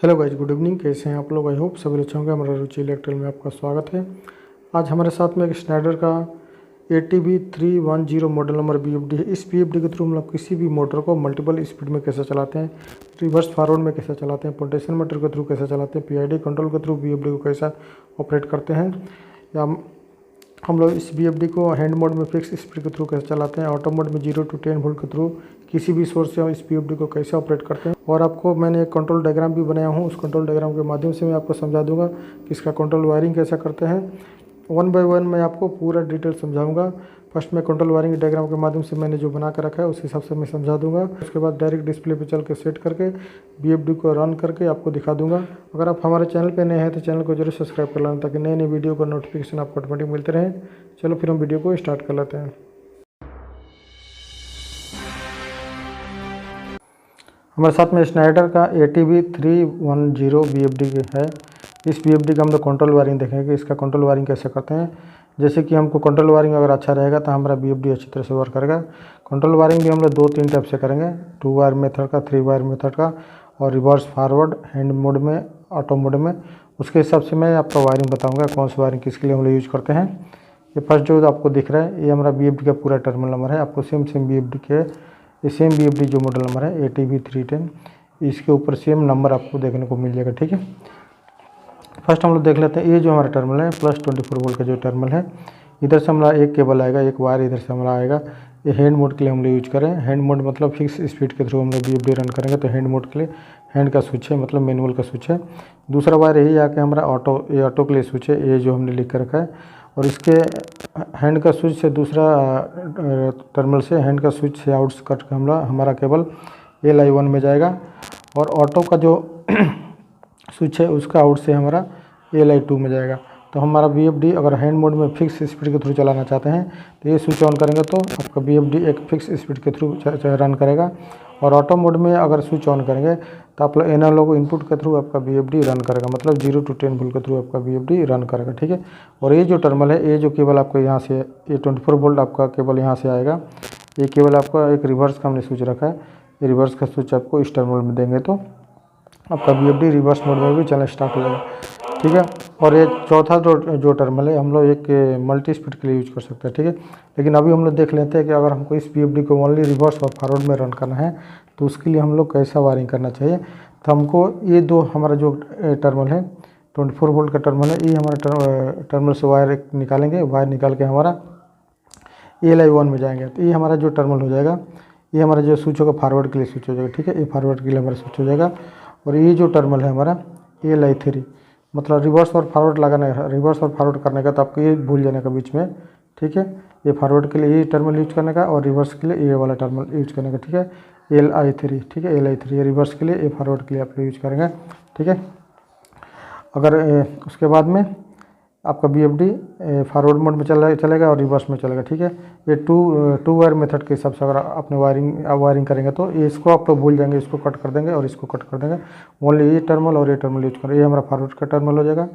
Hello guys, good evening. कैसे हैं आप लोग? आई होप सभी अच्छे होंगे। हमारा रुचि इलेक्ट्रिकल में आपका स्वागत है। आज हमारे साथ में एक स्नाइडर का ATV310 मॉडल नंबर BFD है। इस BFD के थ्रू हम लोग किसी भी मोटर को मल्टीपल स्पीड में कैसे चलाते हैं, रिवर्स फॉरवर्ड में कैसे चलाते हैं, पोटेंशियल मीटर के थ्रू कैसे चलाते हैं, PID कंट्रोल के थ्रू BFD को कैसा ऑपरेट करते हैं, या हम लोग इस BFD को हैंड मोड में फिक्स स्पीड के थ्रू कैसे चलाते हैं, ऑटो मोड में 0 to 10 वोल्ट के थ्रू किसी भी सोर्स से हम इस BFD को कैसे ऑपरेट करते हैं। और आपको मैंने एक कंट्रोल डायग्राम भी बनाया हूँ। उस कंट्रोल डायग्राम के माध्यम से मैं आपको समझा दूंगा कि इसका कंट्रोल वायरिंग कैसे करते हैं। 1 by 1 मैं आपको पूरा डिटेल समझाऊंगा। फर्स्ट में कंट्रोल वायरिंग डायग्राम के माध्यम से मैंने जो बना कर रखा है उस हिसाब से मैं समझा दूंगा। उसके बाद डायरेक्ट डिस्प्ले पे चल के सेट करके BFD को रन करके आपको दिखा दूंगा। अगर आप हमारे चैनल पे नए हैं तो चैनल को जरूर सब्सक्राइब कर लेना, ताकि नए नए वीडियो का नोटिफिकेशन आपको ऑटोमेटिक मिलते रहे। चलो फिर हम वीडियो को स्टार्ट कर लेते हैं। हमारे साथ में स्नाइडर का ATV310 BFD है। इस BFD का हम लोग कंट्रोल वायरिंग देखेंगे कि इसका कंट्रोल वायरिंग कैसे करते हैं। जैसे कि हमको कंट्रोल वायरिंग अगर अच्छा रहेगा तो हमारा BFD अच्छी तरह से वर्क करेगा। कंट्रोल वायरिंग भी हम लोग 2-3 टाइप से करेंगे, 2 वायर मेथड का, 3 वायर मेथड का, और रिवर्स फॉरवर्ड, हैंड मोड में, ऑटो मोड में। उसके हिसाब से मैं आपको वायरिंग बताऊँगा कौन सी वायरिंग किसके लिए हम लोग यूज़ करते हैं। ये फर्स्ट जो आपको दिख रहा है ये हमारा BFD का पूरा टर्मिनल नंबर है। आपको सेम BFD के ये सेम BFD जो मॉडल नंबर है ATV310, इसके ऊपर सेम नंबर आपको देखने को मिल जाएगा। ठीक है, फर्स्ट हम लोग देख लेते हैं। ये जो हमारा टर्मिनल है +24 वोल्ट का जो टर्मिनल है, इधर से हमारा एक केबल आएगा, एक वायर इधर से हमारा आएगा। ये हैंड मोड के लिए हम लोग यूज करें। हैंड मोड मतलब फिक्स स्पीड के थ्रू हम लोग BFD रन करेंगे, तो हैंड मोड के लिए हैंड का स्विच है, मतलब मैनुअल का स्विच है। दूसरा वायर यही आके हमारा ऑटो, ये ऑटो के लिए स्विच है, ये जो हमने लिख कर रखा है। और इसके हैंड का स्विच से दूसरा टर्मिनल से हैंड का स्विच से आउट कट के हमारा केबल LI1 में जाएगा। और ऑटो का जो स्विच है उसका आउट से हमारा LI2 में जाएगा। तो हमारा BFD अगर हैंड मोड में फिक्स स्पीड के थ्रू चलाना चाहते हैं तो ये स्विच ऑन करेंगे तो आपका BFD एक फिक्स स्पीड के थ्रू रन करेगा। और ऑटो मोड में अगर स्विच ऑन करेंगे तो आप एनालॉग इनपुट के थ्रू आपका BFD रन करेगा, मतलब 0 to 10 वोल्ट के थ्रू आपका BFD रन करेगा। ठीक है, और ये जो टर्मिनल है, ये जो केबल आपको यहाँ से, ये 24 वोल्ट आपका केबल यहाँ से आएगा। ये केबल आपका एक रिवर्स का हमने स्विच रखा है, ये रिवर्स का स्विच आपको इस टर्मिनल में देंगे तो आपका BFD रिवर्स मोड में भी चलना स्टार्ट हो जाएगा। ठीक है, और ये चौथा जो टर्मिनल है हम लोग एक मल्टी स्पीड के लिए यूज कर सकते हैं। ठीक है, लेकिन अभी हम लोग देख लेते हैं कि अगर हमको इस BFD को ओनली रिवर्स और फॉरवर्ड में रन करना है तो उसके लिए हम लोग कैसा वायरिंग करना चाहिए। तो हमको ये दो हमारा जो टर्मिनल है 24 वोल्ट का टर्मिनल है, ये हमारा टर्मिनल से वायर निकालेंगे। वायर निकाल के हमारा LI1 में जाएंगे, तो ये हमारा जो टर्मिनल हो जाएगा, ये हमारा जो स्विच होगा फॉरवर्ड के लिए स्विच हो जाएगा। ठीक है, ये फॉरवर्ड के लिए हमारा स्विच हो जाएगा। और ये जो टर्मिनल है हमारा LI3, मतलब रिवर्स और फॉरवर्ड लगाना है, रिवर्स और फॉरवर्ड करने का, तो आपको ये भूल जाने का बीच में। ठीक है, ये फॉरवर्ड के लिए ये टर्मिनल यूज करने का और रिवर्स के लिए ये वाला टर्मिनल यूज करने का। ठीक है, LI3। ठीक है, LI3 ये रिवर्स के लिए, ये फॉरवर्ड के लिए आप यूज करेंगे। ठीक है, अगर उसके बाद में आपका BFD फॉरवर्ड मोड में चलेगा और रिवर्स में चलेगा। ठीक है, ये टू वायर मेथड के हिसाब से अगर आपने वायरिंग करेंगे तो ये इसको आप लोग भूल जाएंगे, इसको कट कर देंगे और इसको कट कर देंगे। ओनली ये टर्मिनल और ये टर्मिनल यूज करेंगे। ये हमारा फॉरवर्ड का टर्मिनल हो जाएगा,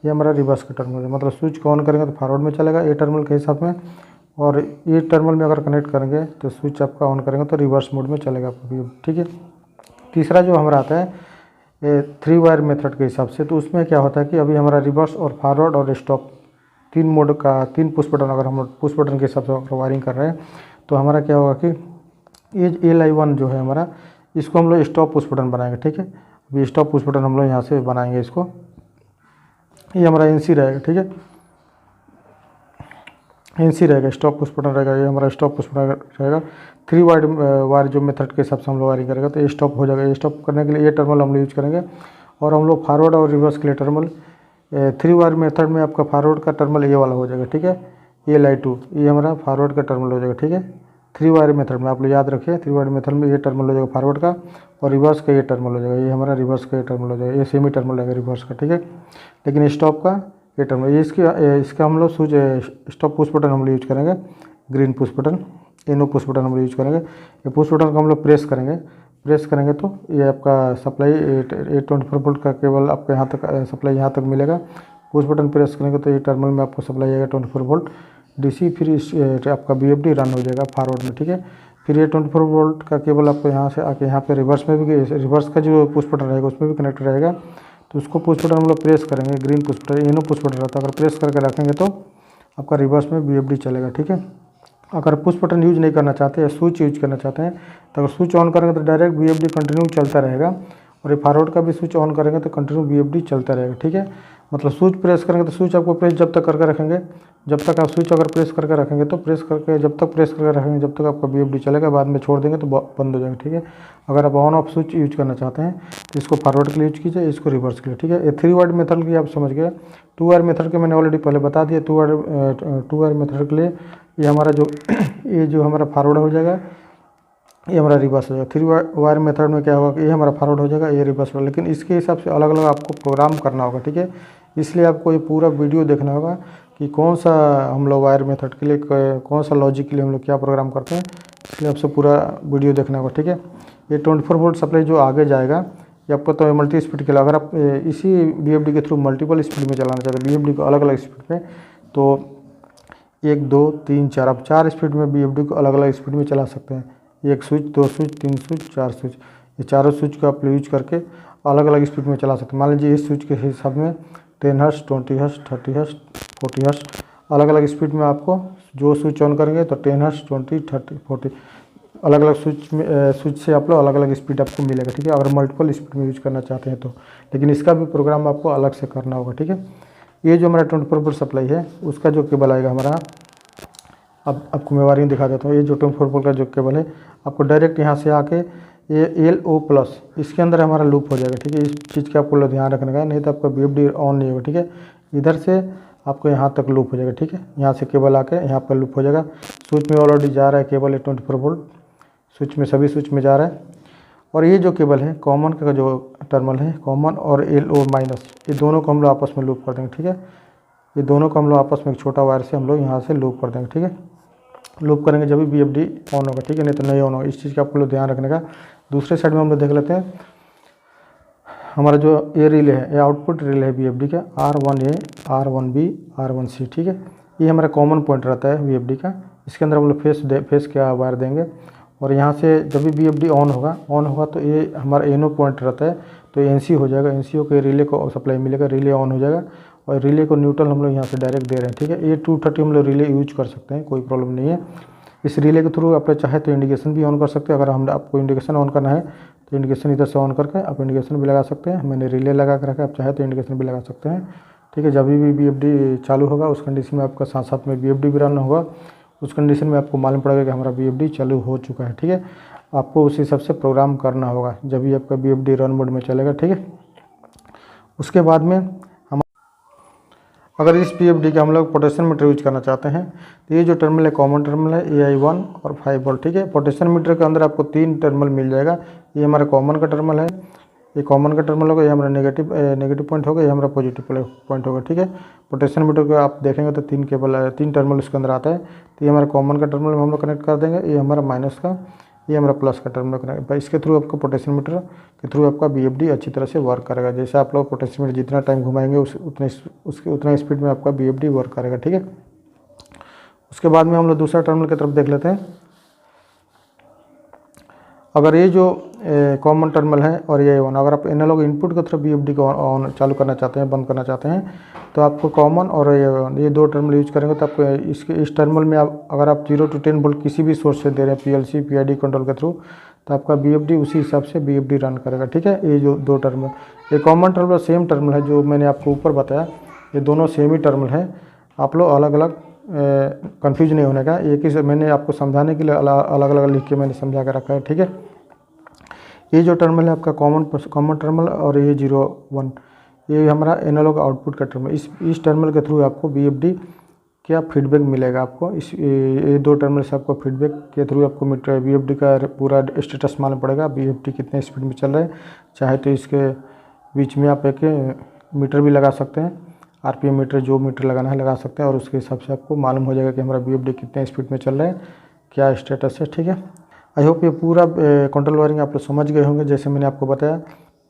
ये हमारा रिवर्स का टर्मिनल है। मतलब स्विच को ऑन करेंगे तो फॉरवर्ड में चलेगा ये टर्मिनल के हिसाब में, और ये टर्मिनल में अगर कनेक्ट करेंगे तो स्विच आपका ऑन करेंगे तो रिवर्स मोड में चलेगा आपका BFD। ठीक है, तीसरा जो हमारा आता है 3 वायर मेथड के हिसाब से, तो उसमें क्या होता है कि अभी हमारा रिवर्स और फॉरवर्ड और स्टॉप 3 मोड का 3 पुश बटन, अगर हम पुश बटन के हिसाब से वायरिंग कर रहे हैं तो हमारा क्या होगा कि ये LI1 जो है हमारा, इसको हम लोग स्टॉप पुश बटन बनाएंगे। ठीक है, अभी स्टॉप पुश बटन हम लोग यहाँ से बनाएंगे इसको, ये हमारा NC रहेगा। ठीक है, NC रहेगा, स्टॉप पुश बटन रहेगा, ये हमारा स्टॉप पुश बटन रहेगा। 3 वायर जो मेथड के हिसाब से हम लोग वायरिंग करेंगे तो ये स्टॉप हो जाएगा। ये स्टॉप करने के लिए ये टर्मिनल हम लोग यूज करेंगे। और हम लोग फॉरवर्ड और रिवर्स के लिए टर्मिनल 3 वायर मेथड में आपका फॉरवर्ड का टर्मिनल ये वाला हो जाएगा। ठीक है, LI2 ये हमारा फॉरवर्ड का टर्मिनल हो जाएगा। ठीक है, 3 वायर मेथड में आप लोग याद रखिए, 3 वायर मेथड में ये टर्मिनल हो जाएगा फॉरवर्ड का, और रिवर्स का ये टर्मिनल हो जाएगा, ये हमारा रिवर्स का ये टर्मिनल हो जाएगा। ये सेमी टर्मिनल रहेगा रिवर्स का। ठीक है, लेकिन स्टॉप का ये टर्मिनल, ये इसका हम लोग स्विच स्टॉप पुश बटन हम लोग यूज करेंगे, green push button, NO push button हम लोग यूज करेंगे। ये पुश बटन को हम लोग प्रेस करेंगे तो ये आपका सप्लाई 24 वोल्ट का केबल आपके यहाँ तक सप्लाई यहाँ तक मिलेगा। पुश बटन प्रेस करेंगे तो ये टर्मिनल में आपको सप्लाई आएगा 24 वोल्ट DC, फिर आपका BFD रन हो जाएगा फॉरवर्ड में। ठीक है, फिर ये 24 वोल्ट का केबल आपको यहाँ से आके यहाँ पे रिवर्स में भी, रिवर्स का जो पुश बटन रहेगा उसमें भी कनेक्ट रहेगा। तो उसको पुश बटन हम लोग प्रेस करेंगे, green push button, yellow push button रहता है, अगर प्रेस करके रखेंगे तो आपका रिवर्स में BFD चलेगा, ठीक है। अगर पुश बटन यूज नहीं करना चाहते या स्विच यूज करना चाहते हैं तो अगर स्विच ऑन करेंगे तो डायरेक्ट BFD कंटिन्यू चलता रहेगा, और ये फॉरवर्ड का भी स्विच ऑन करेंगे तो कंटिन्यू BFD चलता रहेगा, ठीक है। मतलब स्विच प्रेस करेंगे तो स्विच आपको प्रेस जब तक करके रखेंगे, जब तक आप स्विच अगर प्रेस करके रखेंगे तो प्रेस करके जब तक प्रेस करके रखेंगे जब तक आपका BFD चलेगा, बाद में छोड़ देंगे तो बंद हो जाएगा, ठीक है। अगर आप ऑन ऑफ स्विच यूज करना चाहते हैं तो इसको फॉरवर्ड के लिए यूज कीजिए, इसको रिवर्स के लिए, ठीक है। ये 3 वायर मेथड की आप समझ गए। 2 वायर मेथड के मैंने ऑलरेडी पहले बता दिया। 2 वायर मेथड के लिए ये हमारा जो ये जो हमारा फॉरवर्ड हो जाएगा, ये हमारा रिवर्स हो जाएगा। 3 वायर मेथड में क्या होगा कि ये हमारा फॉरवर्ड हो जाएगा, ये रिवर्स होगा, लेकिन इसके हिसाब से अलग अलग आपको प्रोग्राम करना होगा, ठीक है। इसलिए आपको ये पूरा वीडियो देखना होगा कि कौन सा हम लोग वायर मेथड के लिए, कौन सा लॉजिक के लिए हम लोग क्या प्रोग्राम करते हैं, इसलिए आपसे पूरा वीडियो देखना होगा, ठीक है। ये 24 वोल्ट सप्लाई जो आगे जाएगा ये आपको तो मल्टी स्पीड के लिए, अगर आप इसी BFD के थ्रू मल्टीपल स्पीड में चलाना चाहते हैं BFD को अलग अलग स्पीड में, तो 1 2 3 4 आप 4 स्पीड में BFD को अलग अलग स्पीड में चला सकते हैं। 1 स्विच, 2 स्विच, 3 स्विच, 4 स्विच, ये चारों स्विच को आप यूज करके अलग अलग स्पीड में चला सकते हैं। मान लीजिए इस स्विच के हिसाब में 10 हर्ट्ज, 20 हर्ट्ज, 30 हर्ट्ज, 40 हर्ट्ज, अलग अलग स्पीड में आपको जो स्विच ऑन करेंगे तो 10 हर्ट्ज, 20, 30, 40 अलग अलग स्विच से आप लोग अलग अलग स्पीड आपको मिलेगा, ठीक है। अगर मल्टीपल स्पीड में यूज करना चाहते हैं तो, लेकिन इसका भी प्रोग्राम आपको अलग से करना होगा, ठीक है। ये जो हमारा 24 वोल्ट सप्लाई है उसका जो केबल आएगा हमारा, अब आपको मैं वायरिंग दिखा देता हूँ। ये जो 24 वोल्ट का जो केबल है आपको डायरेक्ट यहाँ से आके ये LO+ इसके अंदर हमारा लूप हो जाएगा, ठीक है। इस चीज़ का आपको ध्यान रखने का, नहीं तो आपका BFD ऑन नहीं होगा, ठीक है। इधर से आपको यहाँ तक लूप हो जाएगा, ठीक है। यहाँ से केबल आके यहाँ पर लूप हो जाएगा। स्विच में ऑलरेडी जा रहा है केबल, है 24 वोल्ट स्विच में, सभी स्विच में जा रहा है। और ये जो केबल है कॉमन का जो टर्मिनल है, कॉमन और LO-, ये दोनों को हम लोग आपस में लूप कर देंगे, ठीक है। ये दोनों को हम लोग आपस में एक छोटा वायर से हम लोग यहाँ से लूप कर देंगे, ठीक है। लूप करेंगे जब भी BFD ऑन होगा, ठीक है, नहीं तो नहीं ऑन होगा। इस चीज़ का आपको लोग ध्यान रखने का। दूसरे साइड में हम लोग देख लेते हैं हमारा जो ये रिले है, ये आउटपुट रिले है BFD का, R1A, R1B, R1C, ठीक है। ये हमारा कॉमन पॉइंट रहता है BFD का। इसके अंदर हम लोग फेस का वायर देंगे, और यहाँ से जब भी BFD ऑन होगा तो ये हमारा NO पॉइंट रहता है, तो NC हो जाएगा। NCO के रिले को सप्लाई मिलेगा, रिले ऑन हो जाएगा, और रिले को न्यूट्रल हम लोग यहाँ से डायरेक्ट दे रहे हैं, ठीक है। ये 230 हम लोग रिले यूज कर सकते हैं, कोई प्रॉब्लम नहीं है। इस रिले के थ्रू आप चाहे तो इंडिकेशन भी ऑन कर सकते हैं। अगर हम आपको इंडिकेशन ऑन करना है तो इंडिकेशन इधर से ऑन करके आप इंडिकेशन भी लगा सकते हैं। मैंने रिले लगा कर रखा है, आप चाहे तो इंडिकेशन भी लगा सकते हैं, ठीक है। जब भी BFD चालू होगा उस कंडीशन में आपका साथ साथ में BFD भी रन होगा, उस कंडीशन में आपको मालूम पड़ेगा कि हमारा BFD चालू हो चुका है, ठीक है। आपको उस हिसाब से प्रोग्राम करना होगा जब भी आपका BFD रन मोड में चलेगा, ठीक है। उसके बाद में हम अगर इस BFD का हम लोग पोटेंशियल मीटर यूज करना चाहते हैं तो ये जो टर्मिनल है कॉमन टर्मिनल है, AI1 और 5 वोल्ट, ठीक है। पोटेंशियल मीटर के अंदर आपको 3 टर्मिनल मिल जाएगा। ये हमारा कॉमन का टर्मिनल है, ये कॉमन का टर्मिनल होगा, ये हमारा नेगेटिव पॉइंट होगा, ये हमारा पॉजिटिव पॉइंट होगा, ठीक है। पोटेंशियल मीटर को आप देखेंगे तो 3 टर्मिनल उसके अंदर आता है। तो ये हमारा कॉमन का टर्मिनल हम लोग कनेक्ट कर देंगे, ये हमारा माइनस का, ये हमारा प्लस का टर्मिनल कनेक्ट। इसके थ्रू आपका पोटेंशियल मीटर के थ्रू आपका BFD अच्छी तरह से वर्क करेगा। जैसे आप लोग पोटेंशियल मीटर जितना टाइम घुमाएंगे उतना स्पीड में आपका BFD वर्क करेगा, ठीक है। उसके बाद में हम लोग दूसरा टर्मिनल की तरफ देख लेते हैं। अगर ये जो कॉमन टर्मिनल है और ये ऑन, अगर आप एनालॉग इनपुट की तरफ BFD को ऑन चालू करना चाहते हैं, बंद करना चाहते हैं, तो आपको कॉमन और ये 2 टर्मिनल यूज करेंगे तो आपको इस टर्मिनल में अगर आप 0 to 10 वोल्ट किसी भी सोर्स से दे रहे हैं PLC PID कंट्रोल के थ्रू, तो आपका BFD उसी हिसाब से BFD रन करेगा, ठीक है। ये जो 2 टर्मिनल, ये कॉमन टर्मिनल सेम टर्मिनल है जो मैंने आपको ऊपर बताया, ये दोनों सेम ही टर्मिनल है। आप लोग अलग अलग कंफ्यूज नहीं होने का, एक ही मैंने आपको समझाने के लिए अलग अलग लिख के मैंने समझा कर रखा है, ठीक है। ये जो टर्मिनल है आपका कॉमन टर्मिनल और ये 0-1, ये हमारा एनालॉग आउटपुट का टर्मिनल। इस टर्मिनल के थ्रू आपको BFD क्या फीडबैक मिलेगा आपको, ये 2 टर्मिनल से आपको फीडबैक के थ्रू आपको मीटर BFD का पूरा स्टेटस मालूम पड़ेगा, BFD कितने स्पीड में चल रहा है। चाहे तो इसके बीच में आप एक मीटर भी लगा सकते हैं, RPM मीटर, जो मीटर लगाना है लगा सकते हैं, और उसके हिसाब से आपको मालूम हो जाएगा कि हमारा BFD कितने स्पीड में चल रहा है, क्या स्टेटस है, ठीक है। आई होप ये पूरा कंट्रोल वायरिंग आप लोग समझ गए होंगे। जैसे मैंने आपको बताया,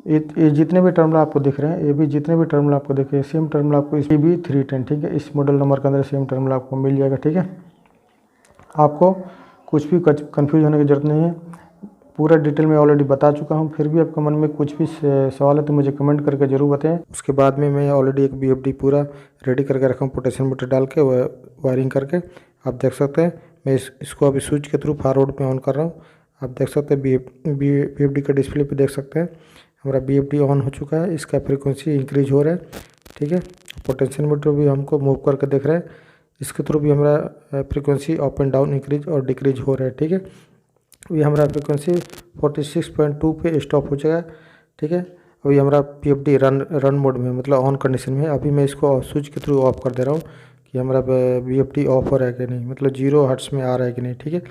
ये जितने भी टर्मिनल आपको दिख रहे हैं, ये भी जितने भी टर्मिनल आपको दिख रहे हैं, सेम टर्मिनल आपको इस भी 310, ठीक है, इस मॉडल नंबर के अंदर सेम टर्मिनल आपको मिल जाएगा, ठीक है। आपको कुछ भी कंफ्यूज होने की ज़रूरत नहीं है, पूरा डिटेल में ऑलरेडी बता चुका हूँ। फिर भी आपके मन में कुछ भी सवाल है तो मुझे कमेंट करके ज़रूर बताएं। उसके बाद में मैं ऑलरेडी एक BFD पूरा रेडी करके रखा हूँ, पोटेंशियल मीटर डाल के वायरिंग करके। आप देख सकते हैं मैं इसको अभी स्विच के थ्रू फॉरवर्ड पे ऑन कर रहा हूँ। आप देख सकते हैं BFD का डिस्प्ले पे देख सकते हैं हमारा BFD ऑन हो चुका है, इसका फ्रीक्वेंसी इंक्रीज हो रहा है। ठीक है, पोटेंशियल मीटर भी हमको मूव करके देख रहा है, इसके थ्रू भी हमारा frequency up and down increase और डिक्रीज हो रहा है। ठीक है, अभी हमारा फ्रीक्वेंसी 46.2 पे स्टॉप हो जाएगा। ठीक है, अभी हमारा BFD रन मोड में मतलब ऑन कंडीशन में है। अभी मैं इसको स्विच के थ्रू ऑफ कर दे रहा हूँ कि हमारा BFD ऑफ हो रहा है कि नहीं, मतलब 0 हर्ट्ज में आ रहा है कि नहीं। ठीक है,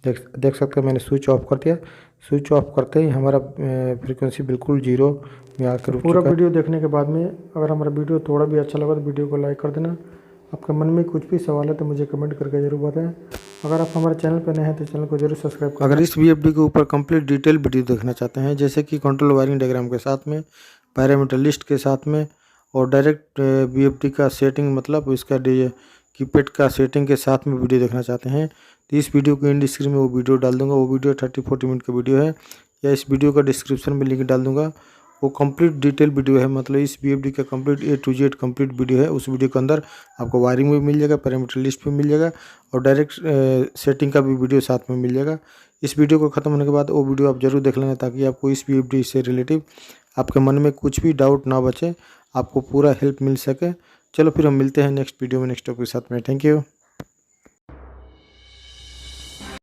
देख सकते हैं मैंने स्विच ऑफ कर दिया। स्विच ऑफ करते ही हमारा फ्रीक्वेंसी बिल्कुल 0 में आकर रुक चुका है। पूरा वीडियो देखने के बाद में अगर हमारा वीडियो थोड़ा भी अच्छा लगा तो वीडियो को लाइक कर देना। आपके मन में कुछ भी सवाल है तो मुझे कमेंट करके ज़रूर बताएं। अगर आप हमारे चैनल पर नए हैं तो चैनल को जरूर सब्सक्राइब करें। अगर इस BFD के ऊपर कंप्लीट डिटेल वीडियो देखना चाहते हैं, जैसे कि कंट्रोल वायरिंग डायग्राम के साथ में, पैरामीटर लिस्ट के साथ में, और डायरेक्ट BFD का सेटिंग मतलब इसका कीपैड का सेटिंग के साथ में वीडियो देखना चाहते हैं, तो इस वीडियो के एंड स्क्रीन में वो वीडियो डाल दूंगा। वो वीडियो 30-40 मिनट का वीडियो है, या इस वीडियो का डिस्क्रिप्शन में लिंक डाल दूंगा। वो कंप्लीट डिटेल वीडियो है, मतलब इस BFD का complete A to Z complete video है। उस वीडियो के अंदर आपको वायरिंग भी मिल जाएगा, पैरामीटर लिस्ट भी मिल जाएगा, और डायरेक्ट सेटिंग का भी वीडियो साथ में मिल जाएगा। इस वीडियो को ख़त्म होने के बाद वो वीडियो आप जरूर देख लेना, ताकि आपको इस BFD से रिलेटिव आपके मन में कुछ भी डाउट ना बचे, आपको पूरा हेल्प मिल सके। चलो फिर हम मिलते हैं नेक्स्ट वीडियो में नेक्स्ट टॉपिक के साथ में। Thank you.